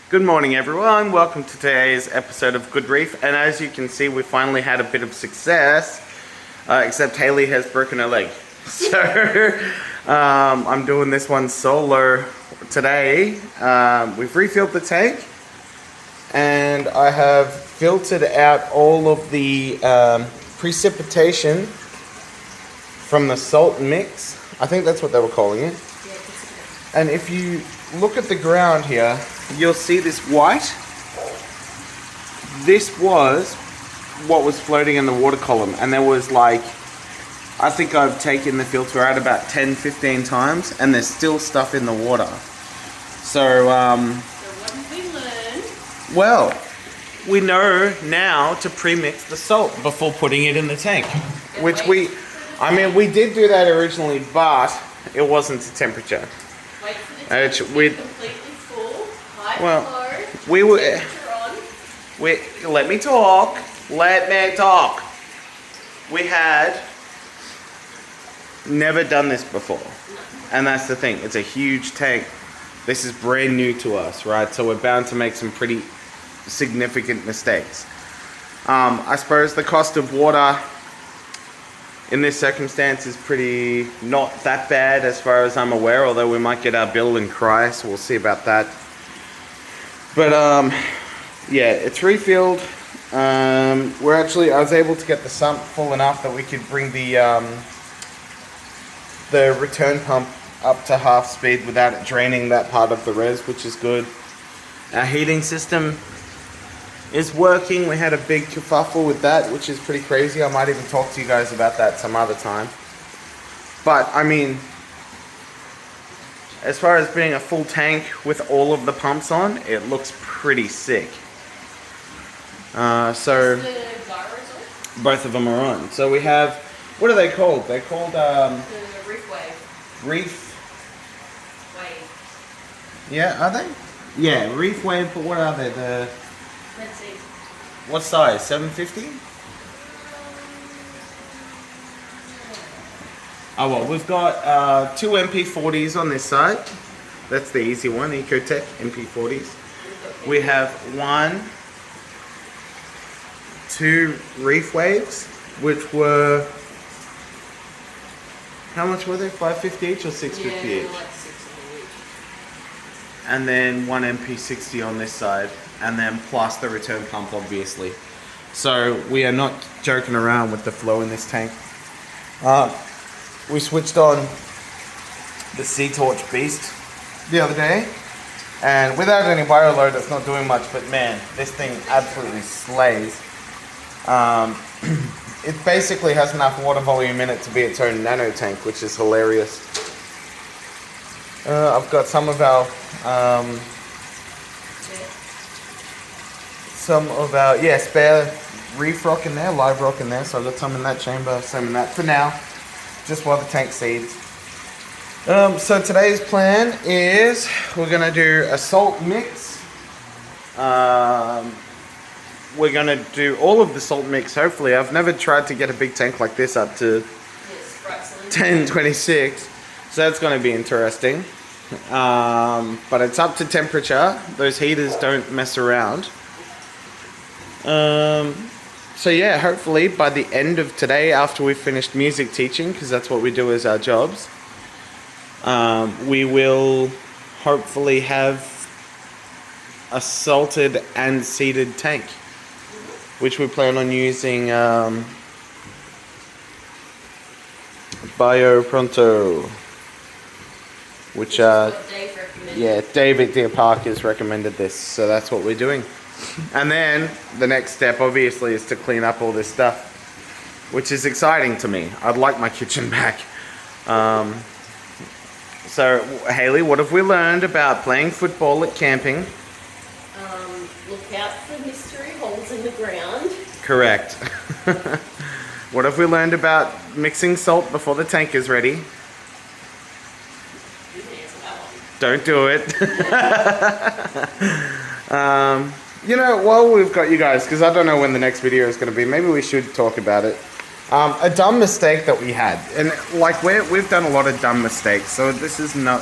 Good morning everyone, welcome to today's episode of Good Reef, and as you can see we finally had a bit of success, except Haley has broken her leg. So I'm doing this one solo today. We've refilled the tank and I have filtered out all of the precipitation from the salt mix. I think that's what they were calling it. And if you look at the ground here, you'll see this white. This was what was floating in the water column, and there was like, I think I've taken the filter out about 10-15 times and there's still stuff in the water. So what did we learn? Well, we know now to pre-mix the salt before putting it in the tank, which we did do that originally, but it wasn't to temperature. Wait for the tank to be completely full, high flow, temperature on. Let me talk. We had never done this before. And that's the thing, it's a huge tank. This is brand new to us, right? So we're bound to make some pretty significant mistakes. I suppose the cost of water in this circumstance is pretty not that bad as far as I'm aware, although we might get our bill and cry, so we'll see about that. But yeah, it's refilled. I was able to get the sump full enough that we could bring the return pump up to half speed without it draining that part of the res, which is good. Our heating system is working. We had a big kerfuffle with that, which is pretty crazy. I might even talk to you guys about that some other time. But I mean, as far as being a full tank with all of the pumps on, it looks pretty sick. So both of them are on. So we have, what are they called? They're called the reef wave. Reef Wave. Yeah, are they? Yeah, reef wave, but what are they? Let's see. What size? 750? Oh well, we've got two MP40s on this side. That's the easy one, Ecotech MP40s. We have 2 reef waves, which were, how much were they? 550 each or 650 each? Like 6 each. And then 1 MP60 on this side, and then plus the return pump, obviously. So we are not joking around with the flow in this tank. We switched on the Sea Torch Beast the other day, and without any bio load, it's not doing much, but man, this thing absolutely slays. It basically has enough water volume in it to be its own nano tank, which is hilarious. I've got some of our spare reef rock in there, live rock in there, so I've got some in that chamber, some in that for now, just while the tank seeds. So today's plan is we're going to do a salt mix. We're going to do all of the salt mix, hopefully. I've never tried to get a big tank like this up to 1026, so that's going to be interesting. But it's up to temperature. Those heaters don't mess around. So yeah, hopefully by the end of today, after we've finished music teaching, because that's what we do as our jobs, we will hopefully have a salted and seeded tank, which we plan on using Bio Pronto, which David Deer Park has recommended this, so that's what we're doing. And then the next step obviously is to clean up all this stuff, which is exciting to me. I'd like my kitchen back. So Haley, what have we learned about playing football at camping? Look out for mystery holes in the ground. Correct. What have we learned about mixing salt before the tank is ready? You can answer that one. Don't do it. You know, while we've got you guys, because I don't know when the next video is going to be, maybe we should talk about it. A dumb mistake that we had, and like we've done a lot of dumb mistakes, so this is not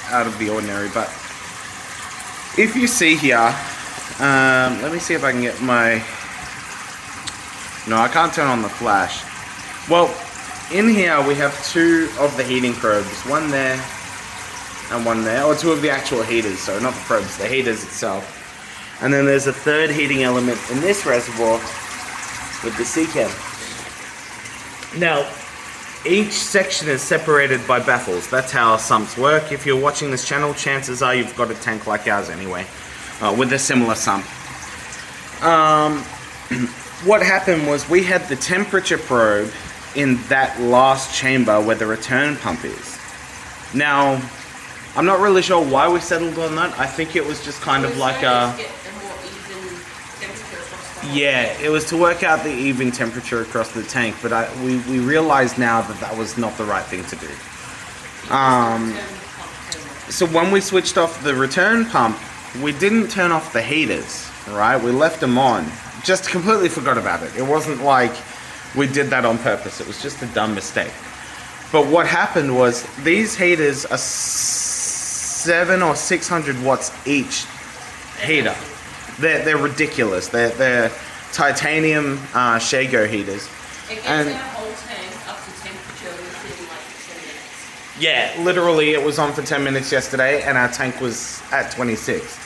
out of the ordinary, but if you see here, let me see if I can get my... No, I can't turn on the flash. Well, in here we have two of the heating probes, one there and one there, or two of the actual heaters, so not the probes, the heaters itself. And then there's a third heating element in this reservoir with the CADE. Now, each section is separated by baffles. That's how sumps work. If you're watching this channel, chances are you've got a tank like ours anyway, with a similar sump. What happened was we had the temperature probe in that last chamber where the return pump is. Now, I'm not really sure why we settled on that. I think it was just kind of like a... Yeah, it was to work out the even temperature across the tank, but we realized now that that was not the right thing to do. So when we switched off the return pump, we didn't turn off the heaters, right? We left them on. Just completely forgot about it. It wasn't like we did that on purpose. It was just a dumb mistake. But what happened was these heaters are 700 or 600 watts each heater. They're ridiculous. They're titanium Shago heaters. It gets our whole tank up to temperature within like 10 minutes. Yeah, literally it was on for 10 minutes yesterday and our tank was at 26.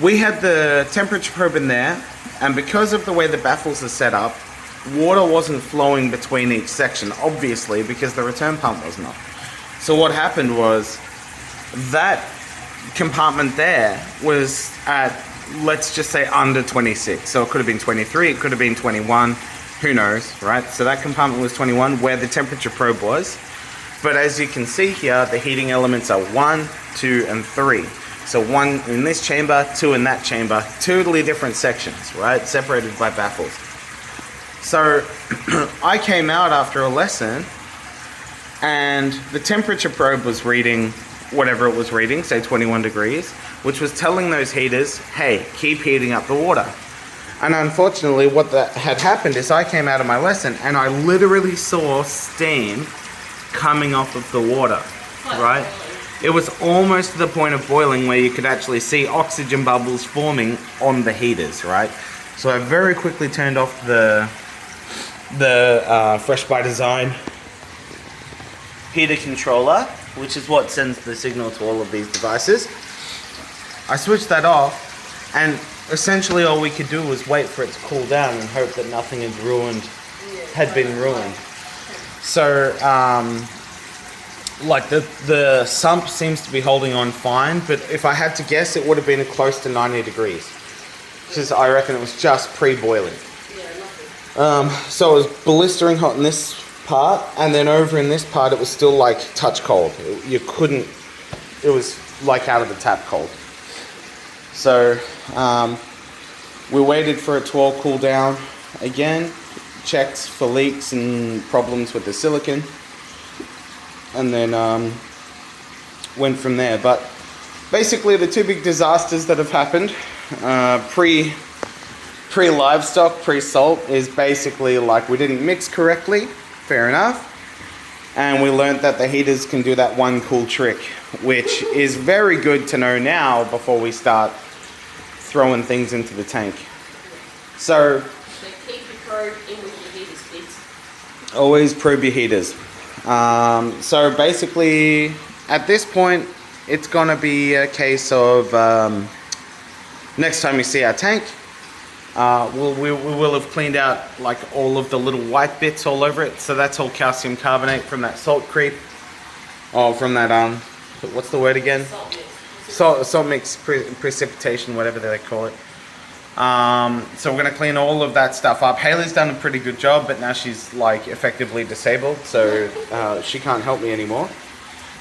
We had the temperature probe in there, and because of the way the baffles are set up, water wasn't flowing between each section, obviously, because the return pump was not. So what happened was that compartment there was at, let's just say, under 26. So it could have been 23, it could have been 21, who knows, right? So that compartment was 21 where the temperature probe was. But as you can see here, the heating elements are 1, 2, and 3. So 1 in this chamber, 2 in that chamber, totally different sections, right? Separated by baffles. So I came out after a lesson and the temperature probe was reading whatever it was reading, say 21 degrees, which was telling those heaters, hey, keep heating up the water. And unfortunately what that had happened is I came out of my lesson and I literally saw steam coming off of the water, right? It was almost to the point of boiling where you could actually see oxygen bubbles forming on the heaters, right? So I very quickly turned off the Fresh by Design heater controller, which is what sends the signal to all of these devices. I switched that off, and essentially all we could do was wait for it to cool down and hope that nothing had been ruined. So, like the sump seems to be holding on fine, but if I had to guess, it would have been close to 90 degrees. Because I reckon it was just pre-boiling. So it was blistering hot in this part, and then over in this part it was still like touch cold. You couldn't, it was like out of the tap cold. So we waited for it to all cool down again, checked for leaks and problems with the silicon, and then went from there. But basically the two big disasters that have happened, pre-livestock, pre-salt, is basically like we didn't mix correctly, fair enough, and we learned that the heaters can do that one cool trick, which is very good to know now before we start throwing things into the tank. So keep your probe in with your heaters, kids. Always probe your heaters. So basically at this point it's gonna be a case of next time you see our tank, we will have cleaned out like all of the little white bits all over it. So that's all calcium carbonate from that salt creep, or from that what's the word again? Salt mix precipitation, whatever they call it. So we're gonna clean all of that stuff up. Haley's done a pretty good job, but now she's like effectively disabled, so she can't help me anymore.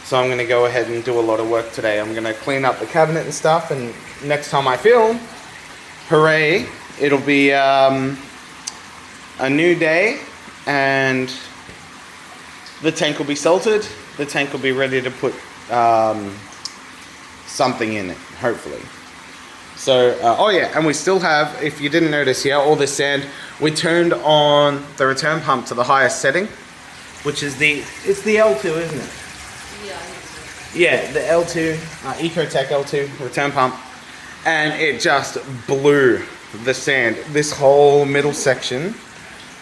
So I'm gonna go ahead and do a lot of work today. I'm gonna clean up the cabinet and stuff, and next time I film, hooray, it'll be a new day, and the tank will be salted. The tank will be ready to put something in it, hopefully. So, oh yeah, and we still have, if you didn't notice here, all this sand. We turned on the return pump to the highest setting, which is it's the L2, isn't it? Yeah, Yeah, the L2, Ecotech L2 return pump. and it just blew the sand. This whole middle section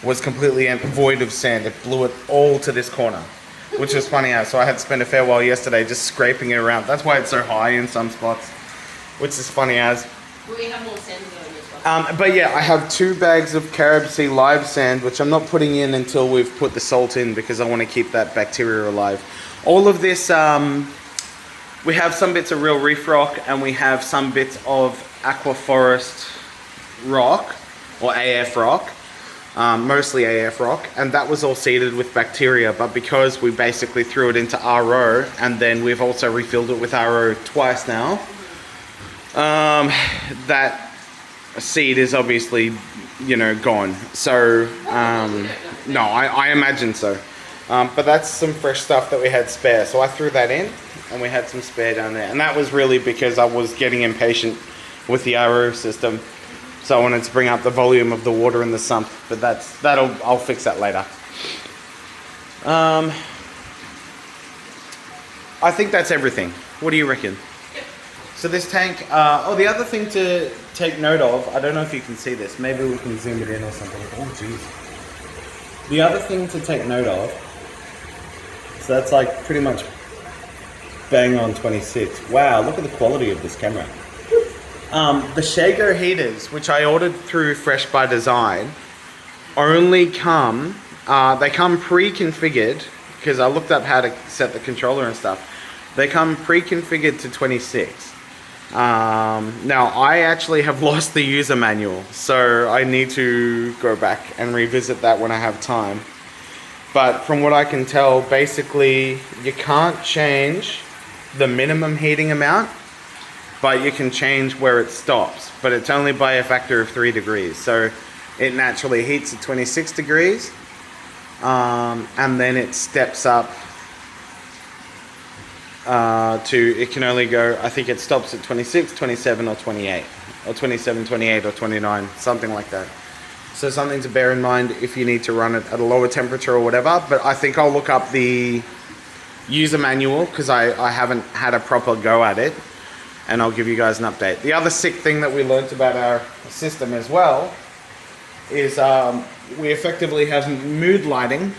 was completely void of sand. It blew it all to this corner, which is funny. So I had to spend a fair while yesterday just scraping it around. That's why it's so high in some spots, which is funny as. We have more sand going as well. But yeah, I have 2 bags of Carib Sea live sand, which I'm not putting in until we've put the salt in because I want to keep that bacteria alive. All of this, we have some bits of real reef rock and we have some bits of aquaforest rock or AF rock, mostly AF rock, and that was all seeded with bacteria. But because we basically threw it into RO and then we've also refilled it with RO twice now, that seed is obviously, you know, gone. So no, I imagine so. But that's some fresh stuff that we had spare, so I threw that in and we had some spare down there, and that was really because I was getting impatient with the RO system, so I wanted to bring up the volume of the water in the sump. But I'll fix that later. I think that's everything. What do you reckon? So this tank, the other thing to take note of, I don't know if you can see this, maybe we can zoom it in or something. Oh jeez. The other thing to take note of, so that's like pretty much bang on 26. Wow, look at the quality of this camera. The Shago heaters, which I ordered through Fresh by Design, only come, they come pre-configured, because I looked up how to set the controller and stuff. They come pre-configured to 26. Now I actually have lost the user manual, so I need to go back and revisit that when I have time. But from what I can tell, basically you can't change the minimum heating amount, but you can change where it stops, but it's only by a factor of 3 degrees. So it naturally heats at 26 degrees, and then it steps up it can only go, I think it stops at 26, 27 or 28, or 27, 28 or 29, something like that. So something to bear in mind if you need to run it at a lower temperature or whatever. But I think I'll look up the user manual because I haven't had a proper go at it, and I'll give you guys an update. The other sick thing that we learnt about our system as well is we effectively have mood lighting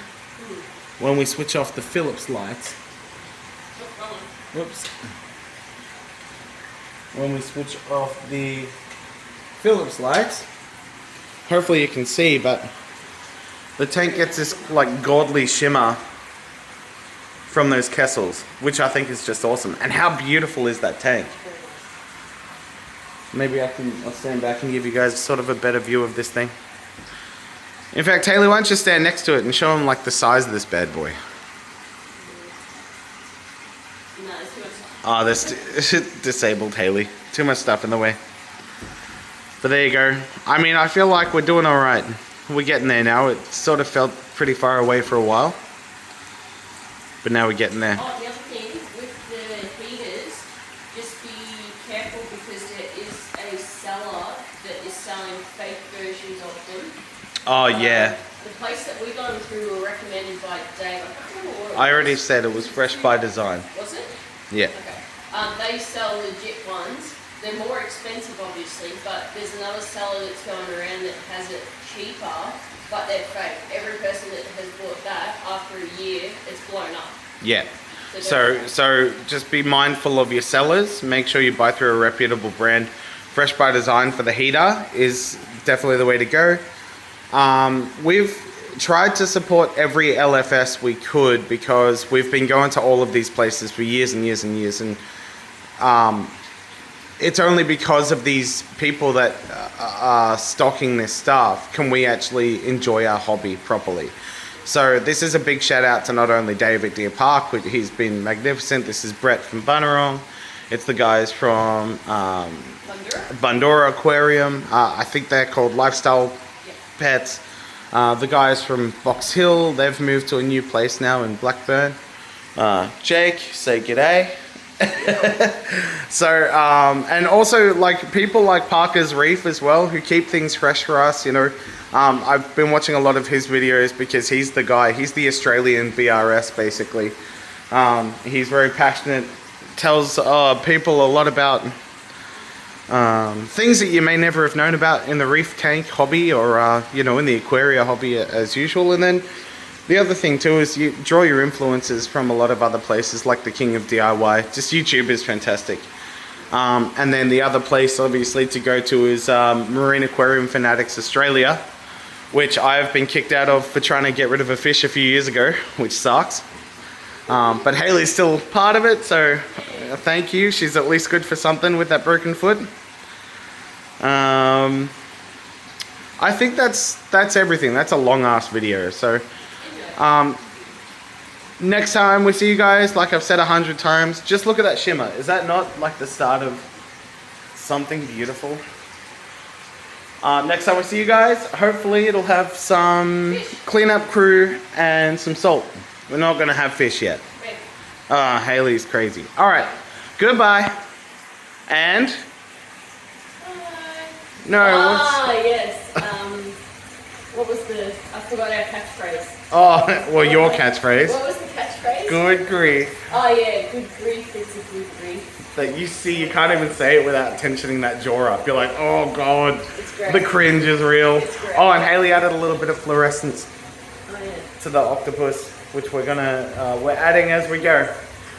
when we switch off the Philips lights. Whoops. When we switch off the Philips lights, hopefully you can see, but the tank gets this like godly shimmer from those Kessels, which I think is just awesome. And how beautiful is that tank? Maybe I'll stand back and give you guys sort of a better view of this thing. In fact, Haley, why don't you stand next to it and show them like the size of this bad boy? Oh, that's disabled Haley. Too much stuff in the way. But there you go. I mean, I feel like we're doing all right. We're getting there now. It sort of felt pretty far away for a while, but now we're getting there. Oh, the other thing with the heaters, just be careful because there is a seller that is selling fake versions of them. Oh yeah. The place that we got them through were recommended by Dave. I can't remember what it was. I already said it was Fresh by Design. Was it? Yeah. Okay. They sell legit ones. They're more expensive, obviously, but there's another seller that's going around that has it cheaper, but they're fake. Every person that has bought that, after a year, it's blown up. Yeah. So just be mindful of your sellers. Make sure you buy through a reputable brand. Fresh by Design for the heater is definitely the way to go. We've tried to support every LFS we could because we've been going to all of these places for years and years and years, and it's only because of these people that are stocking this stuff can we actually enjoy our hobby properly. So this is a big shout out to not only Dave at Deer Park, he's been magnificent. This is Brett from Bunurong. It's the guys from Bundora Aquarium. I think they're called Lifestyle Pets. The guys from Box Hill, they've moved to a new place now in Blackburn. Jake, say g'day. So, and also like people like Parker's Reef as well, who keep things fresh for us, you know. I've been watching a lot of his videos because he's the guy, he's the Australian BRS basically. He's very passionate, tells people a lot about things that you may never have known about in the reef tank hobby or, you know, in the aquaria hobby as usual. And then the other thing too is you draw your influences from a lot of other places like the king of DIY. Just YouTube is fantastic. And then the other place obviously to go to is Marine Aquarium Fanatics Australia, which I've been kicked out of for trying to get rid of a fish a few years ago, which sucks. But Haley's still part of it, so thank you. She's at least good for something with that broken foot. I think that's everything. That's a long ass video. So next time we see you guys, like I've said 100 times, just look at that shimmer. Is that not like the start of something beautiful? Next time we see you guys, hopefully it'll have some cleanup crew and some salt. We're not gonna have fish yet. Haley's crazy. All right, goodbye. And no. Yes. What was I forgot our catchphrase. Oh, well, your catchphrase. What was the catchphrase? Good grief. Oh yeah, good grief. It's a good grief. That you see, you can't even say it without tensioning that jaw up. You're like, oh god, the cringe is real. Oh, and Haley added a little bit of fluorescence to the octopus, which we're adding as we go.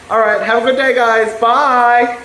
All right, have a good day, guys. Bye.